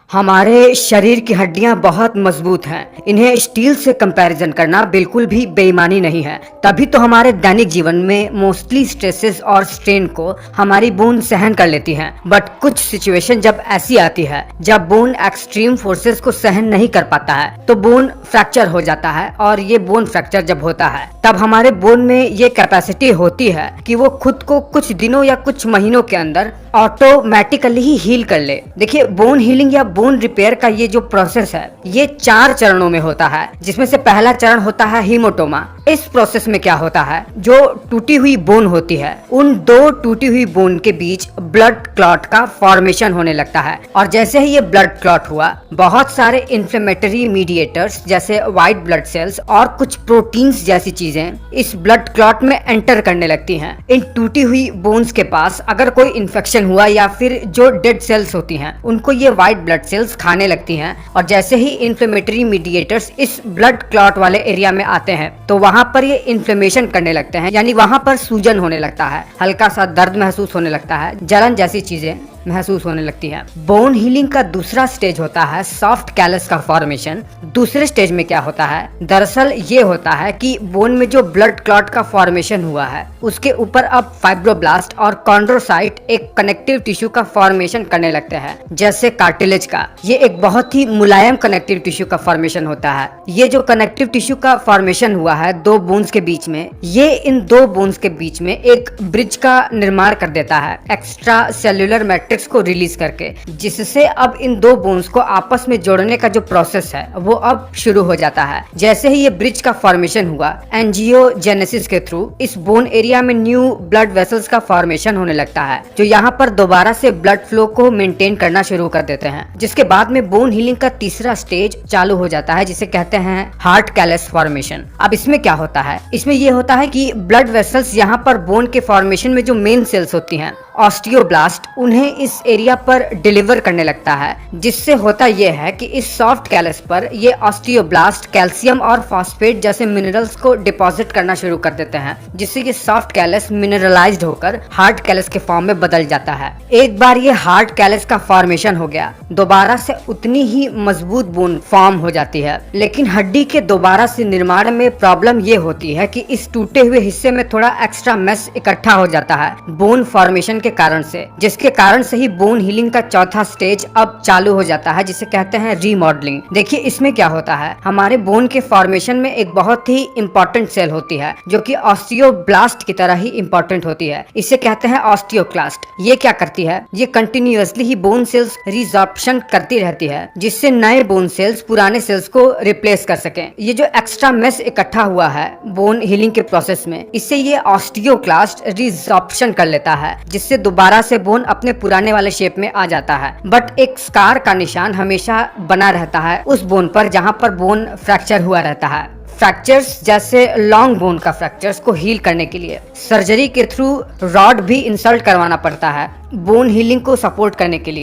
हमारे शरीर की हड्डियां बहुत मजबूत हैं। इन्हें स्टील से कंपैरिजन करना बिल्कुल भी बेईमानी नहीं है। तभी तो हमारे दैनिक जीवन में मोस्टली स्ट्रेसेस और स्ट्रेन को हमारी बोन सहन कर लेती हैं। बट कुछ सिचुएशन जब ऐसी आती है जब बोन एक्सट्रीम फोर्सेस को सहन नहीं कर पाता है तो बोन फ्रैक्चर हो जाता है। और ये बोन फ्रैक्चर जब होता है तब हमारे बोन में ये कैपेसिटी होती है कि वो खुद को कुछ दिनों या कुछ महीनों के अंदर ऑटोमेटिकली ही हील कर ले। देखिए, बोन हीलिंग या बोन रिपेयर का ये जो प्रोसेस है ये 4 चरणों में होता है, जिसमें से पहला चरण होता है हीमोटोमा। इस प्रोसेस में क्या होता है, जो टूटी हुई बोन होती है उन 2 टूटी हुई बोन के बीच ब्लड क्लॉट का फॉर्मेशन होने लगता है। और जैसे ही ये ब्लड क्लॉट हुआ, बहुत सारे इन्फ्लेमेटरी मीडिएटर्स जैसे व्हाइट ब्लड सेल्स और कुछ प्रोटीन्स जैसी चीजें इस ब्लड क्लॉट में एंटर करने लगती हैं। इन टूटी हुई बोन्स के पास अगर कोई इन्फेक्शन हुआ या फिर जो डेड सेल्स होती हैं उनको ये व्हाइट ब्लड सेल्स खाने लगती हैं। और जैसे ही इन्फ्लेमेटरी मीडिएटर्स इस ब्लड क्लॉट वाले एरिया में आते हैं तो वहां पर ये इन्फ्लेमेशन करने लगते हैं, यानी वहां पर सूजन होने लगता है, हल्का सा दर्द महसूस होने लगता है, जलन जैसी चीजें महसूस होने लगती है। बोन हीलिंग का दूसरा स्टेज होता है सॉफ्ट कैलस का फॉर्मेशन। दूसरे स्टेज में क्या होता है, दरअसल ये होता है कि बोन में जो ब्लड क्लॉट का फॉर्मेशन हुआ है उसके ऊपर अब फाइब्रोब्लास्ट और कॉन्ड्रोसाइट एक कनेक्टिव टिश्यू का फॉर्मेशन करने लगते हैं, जैसे कार्टिलेज का। ये एक बहुत ही मुलायम कनेक्टिव टिश्यू का फॉर्मेशन होता है। ये जो कनेक्टिव टिश्यू का फॉर्मेशन हुआ है 2 बोन्स के बीच में, ये इन 2 बोन्स के बीच में एक ब्रिज का निर्माण कर देता है एक्स्ट्रा सेल्यूलर मैट्रिक्स को रिलीज करके, जिससे अब इन 2 बोन्स को आपस में जोड़ने का जो प्रोसेस है वो अब शुरू हो जाता है। जैसे ही ये ब्रिज का फॉर्मेशन हुआ, एंजियोजेनेसिस के थ्रू इस बोन एरिया में न्यू ब्लड वेसल्स का फॉर्मेशन होने लगता है, जो यहाँ पर दोबारा से ब्लड फ्लो को मेंटेन करना शुरू कर देते हैं। जिसके बाद में बोन हीलिंग का तीसरा स्टेज चालू हो जाता है, जिसे कहते हैं हार्ट कैलस फॉर्मेशन। अब इसमें क्या होता है, इसमें ये होता है कि ब्लड वेसल्स यहाँ पर बोन के फॉर्मेशन में जो मेन सेल्स होती हैं ऑस्टियोब्लास्ट, उन्हें इस एरिया पर डिलीवर करने लगता है। जिससे होता यह है कि इस सॉफ्ट कैलस पर ये ऑस्टियोब्लास्ट कैल्शियम और फॉस्फेट जैसे मिनरल्स को डिपॉजिट करना शुरू कर देते हैं, जिससे ये सॉफ्ट कैलस मिनरलाइज्ड होकर हार्ड कैलस के फॉर्म में बदल जाता है। एक बार ये हार्ड कैलस का फॉर्मेशन हो गया, दोबारा से उतनी ही मजबूत बोन फॉर्म हो जाती है। लेकिन हड्डी के दोबारा से निर्माण में प्रॉब्लम ये होती है कि इस टूटे हुए हिस्से में थोड़ा एक्स्ट्रा मैस इकट्ठा हो जाता है बोन फॉर्मेशन के कारण से, जिसके कारण से ही बोन हीलिंग का चौथा स्टेज अब चालू हो जाता है, जिसे कहते हैं रीमॉडलिंग। देखिए, इसमें क्या होता है, हमारे बोन के फॉर्मेशन में एक बहुत ही इंपॉर्टेंट सेल होती है जो कि ऑस्टियोब्लास्ट की तरह ही इंपॉर्टेंट होती है। इसे कहते हैं ऑस्टियोक्लास्ट। ये क्या करती है, ये कंटिन्यूअसली ही बोन सेल्स रिजॉर्प्शन करती रहती है, जिससे नए बोन सेल्स पुराने सेल्स को रिप्लेस कर सकें। ये जो एक्स्ट्रा मेस इकट्ठा हुआ है बोन हीलिंग के प्रोसेस में, इससे ये ऑस्टियोक्लास्ट रिजॉर्प्शन कर लेता है, जिससे दोबारा से बोन अपने पुराने वाले शेप में आ जाता है। बट एक स्कार का निशान हमेशा बना रहता है उस बोन पर जहां पर बोन फ्रैक्चर हुआ रहता है। फ्रैक्चर्स जैसे लॉन्ग बोन का फ्रैक्चर्स को हील करने के लिए सर्जरी के थ्रू रॉड भी इंसर्ट करवाना पड़ता है बोन हीलिंग को सपोर्ट करने के लिए।